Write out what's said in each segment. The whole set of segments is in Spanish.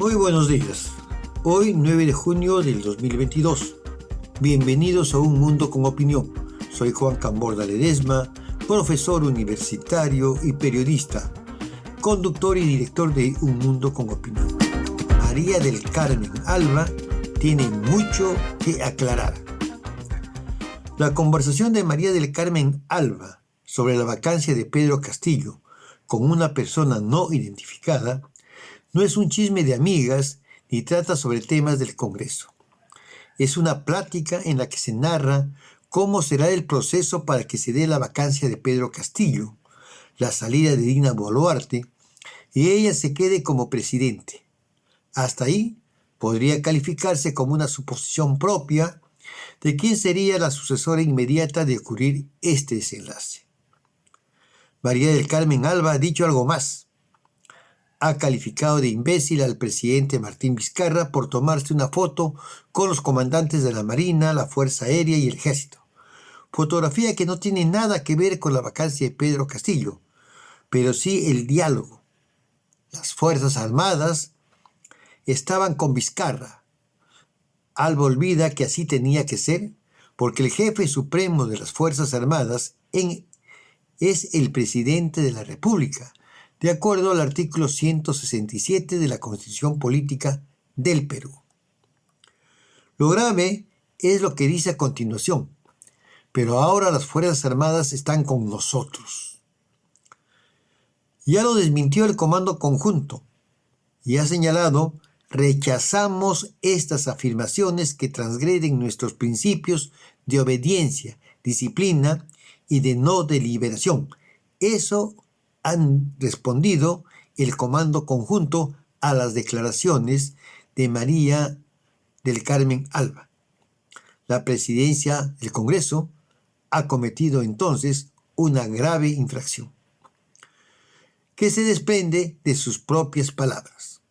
Muy buenos días. Hoy 9 de junio del 2022. Bienvenidos a Un Mundo con Opinión. Soy Juan Camborda Ledesma, profesor universitario y periodista, conductor y director de Un Mundo con Opinión. María del Carmen Alba tiene mucho que aclarar. La conversación de María del Carmen Alba sobre la vacancia de Pedro Castillo con una persona no identificada no es un chisme de amigas ni trata sobre temas del Congreso. Es una plática en la que se narra cómo será el proceso para que se dé la vacancia de Pedro Castillo, la salida de Dina Boluarte y ella se quede como presidente. Hasta ahí podría calificarse como una suposición propia de quién sería la sucesora inmediata de ocurrir este desenlace. María del Carmen Alba ha dicho algo más. Ha calificado de imbécil al presidente Martín Vizcarra por tomarse una foto con los comandantes de la Marina, la Fuerza Aérea y el Ejército. Fotografía que no tiene nada que ver con la vacancia de Pedro Castillo, pero sí el diálogo. Las Fuerzas Armadas estaban con Vizcarra. Alba olvida que así tenía que ser, porque el jefe supremo de las Fuerzas Armadas es el presidente de la República, de acuerdo al artículo 167 de la Constitución Política del Perú. Lo grave es lo que dice a continuación, pero ahora las Fuerzas Armadas están con nosotros. Ya lo desmintió el Comando Conjunto y ha señalado: rechazamos estas afirmaciones que transgreden nuestros principios de obediencia, disciplina y de no deliberación. Eso han respondido el Comando Conjunto a las declaraciones de María del Carmen Alba. La presidencia del Congreso ha cometido entonces una grave infracción, que se desprende de sus propias palabras,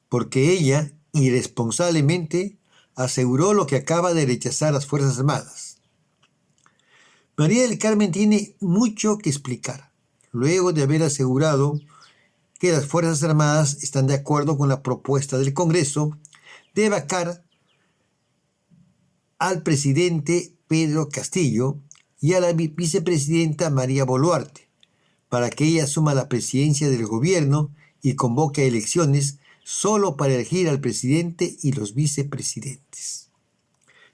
porque ella irresponsablemente aseguró lo que acaba de rechazar las Fuerzas Armadas. María del Carmen tiene mucho que explicar, luego de haber asegurado que las Fuerzas Armadas están de acuerdo con la propuesta del Congreso de vacar al presidente Pedro Castillo y a la vicepresidenta María Boluarte, para que ella asuma la presidencia del gobierno y convoque a elecciones solo para elegir al presidente y los vicepresidentes.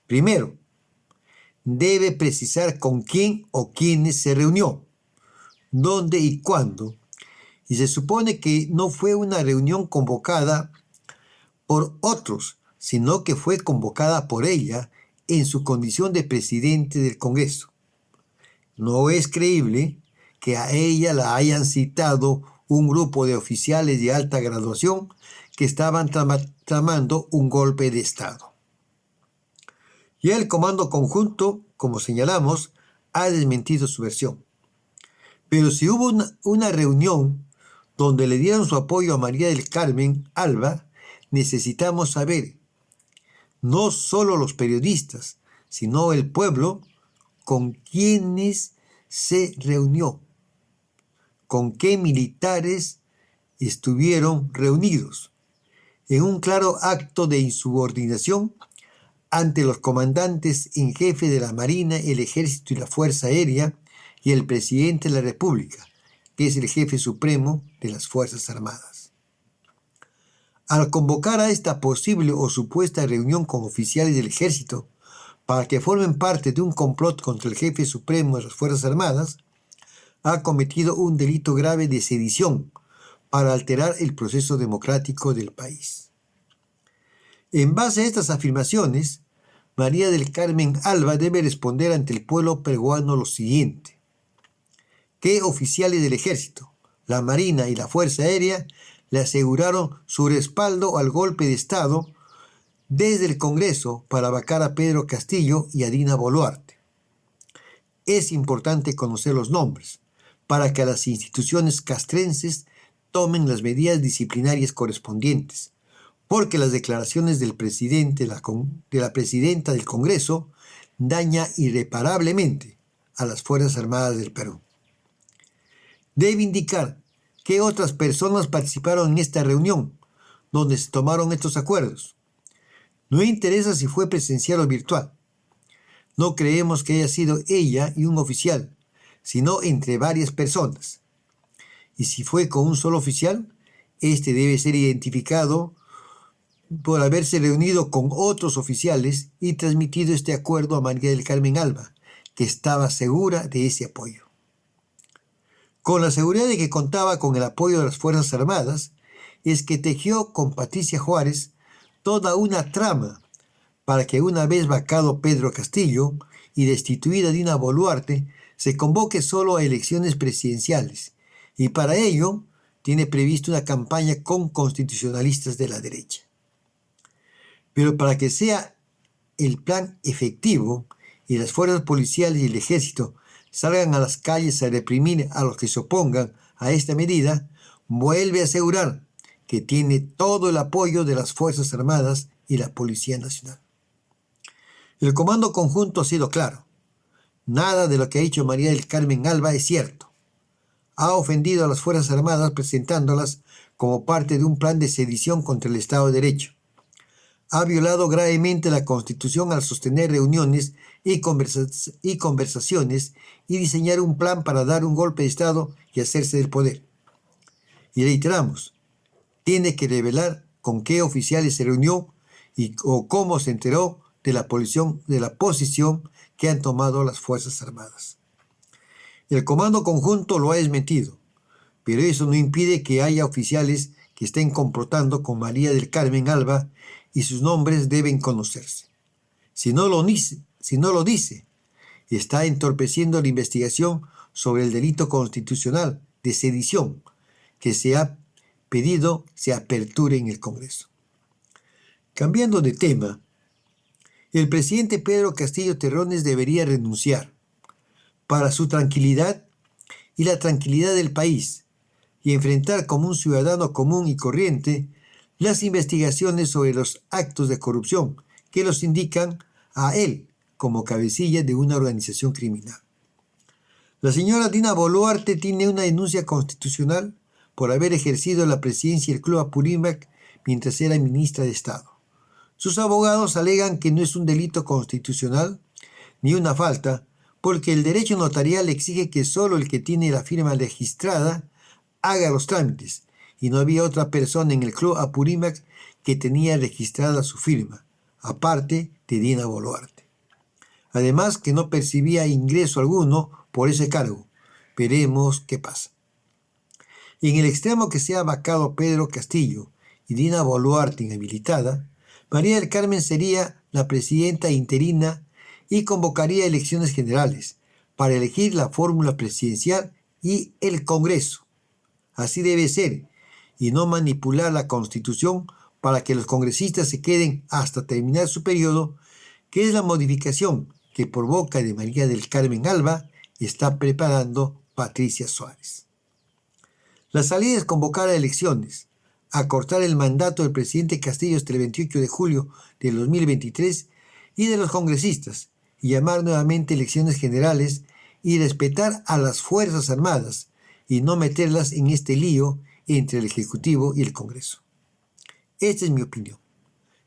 Primero, debe precisar con quién o quiénes se reunió, dónde y cuándo, y se supone que no fue una reunión convocada por otros, sino que fue convocada por ella en su condición de presidente del Congreso. No es creíble que a ella la hayan citado un grupo de oficiales de alta graduación que estaban tramando un golpe de Estado. Ya el Comando Conjunto, como señalamos, ha desmentido su versión. Pero si hubo una reunión donde le dieron su apoyo a María del Carmen Alba, necesitamos saber, no solo los periodistas, sino el pueblo, con quiénes se reunió, con qué militares estuvieron reunidos, en un claro acto de insubordinación ante los comandantes en jefe de la Marina, el Ejército y la Fuerza Aérea, y el presidente de la República, que es el jefe supremo de las Fuerzas Armadas. Al convocar a esta posible o supuesta reunión con oficiales del Ejército para que formen parte de un complot contra el jefe supremo de las Fuerzas Armadas, ha cometido un delito grave de sedición para alterar el proceso democrático del país. En base a estas afirmaciones, María del Carmen Alba debe responder ante el pueblo peruano lo siguiente: ¿qué oficiales del Ejército, la Marina y la Fuerza Aérea le aseguraron su respaldo al golpe de Estado desde el Congreso para vacar a Pedro Castillo y a Dina Boluarte? Es importante conocer los nombres para que las instituciones castrenses tomen las medidas disciplinarias correspondientes, porque las declaraciones del presidente de la presidenta del Congreso daña irreparablemente a las Fuerzas Armadas del Perú. Debe indicar qué otras personas participaron en esta reunión, donde se tomaron estos acuerdos. No interesa si fue presencial o virtual. No creemos que haya sido ella y un oficial, sino entre varias personas. Y si fue con un solo oficial, este debe ser identificado por haberse reunido con otros oficiales y transmitido este acuerdo a María del Carmen Alba, que estaba segura de ese apoyo. Con la seguridad de que contaba con el apoyo de las Fuerzas Armadas, es que tejió con Patricia Juárez toda una trama para que una vez vacado Pedro Castillo y destituida Dina Boluarte, se convoque solo a elecciones presidenciales, y para ello tiene previsto una campaña con constitucionalistas de la derecha. Pero para que sea el plan efectivo y las fuerzas policiales y el ejército salgan a las calles a reprimir a los que se opongan a esta medida, vuelve a asegurar que tiene todo el apoyo de las Fuerzas Armadas y la Policía Nacional. El Comando Conjunto ha sido claro. Nada de lo que ha dicho María del Carmen Alba es cierto. Ha ofendido a las Fuerzas Armadas presentándolas como parte de un plan de sedición contra el Estado de Derecho. Ha violado gravemente la Constitución al sostener reuniones y conversaciones y diseñar un plan para dar un golpe de Estado y hacerse del poder. Y reiteramos, tiene que revelar con qué oficiales se reunió o cómo se enteró de la posición que han tomado las Fuerzas Armadas. El Comando Conjunto lo ha desmentido, pero eso no impide que haya oficiales que estén complotando con María del Carmen Alba y sus nombres deben conocerse. Si no lo dice, está entorpeciendo la investigación sobre el delito constitucional de sedición que se ha pedido se aperture en el Congreso. Cambiando de tema, el presidente Pedro Castillo Terrones debería renunciar para su tranquilidad y la tranquilidad del país y enfrentar como un ciudadano común y corriente las investigaciones sobre los actos de corrupción que los indican a él como cabecilla de una organización criminal. La señora Dina Boluarte tiene una denuncia constitucional por haber ejercido la presidencia del Club Apurímac mientras era ministra de Estado. Sus abogados alegan que no es un delito constitucional ni una falta, porque el derecho notarial exige que solo el que tiene la firma registrada haga los trámites, y no había otra persona en el Club Apurímac que tenía registrada su firma, aparte de Dina Boluarte. Además que no percibía ingreso alguno por ese cargo. Veremos qué pasa. En el extremo que sea vacado Pedro Castillo y Dina Boluarte inhabilitada, María del Carmen sería la presidenta interina y convocaría elecciones generales para elegir la fórmula presidencial y el Congreso. Así debe ser, y no manipular la Constitución para que los congresistas se queden hasta terminar su periodo, que es la modificación que por boca de María del Carmen Alba está preparando Patricia Juárez. La salida es convocar a elecciones, acortar el mandato del presidente Castillo hasta el 28 de julio del 2023 y de los congresistas, y llamar nuevamente elecciones generales y respetar a las Fuerzas Armadas y no meterlas en este lío entre el Ejecutivo y el Congreso. Esta es mi opinión.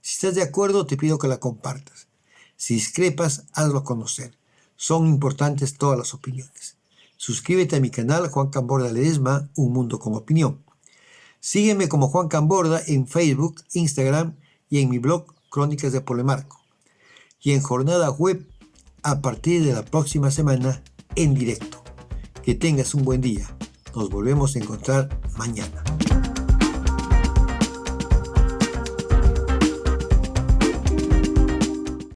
Si estás de acuerdo, te pido que la compartas. Si discrepas, hazlo conocer. Son importantes todas las opiniones. Suscríbete a mi canal Juan Camborda Ledesma, Un Mundo con Opinión. Sígueme como Juan Camborda en Facebook, Instagram y en mi blog Crónicas de Polemarco. Y en jornada web a partir de la próxima semana en directo. Que tengas un buen día. Nos volvemos a encontrar mañana.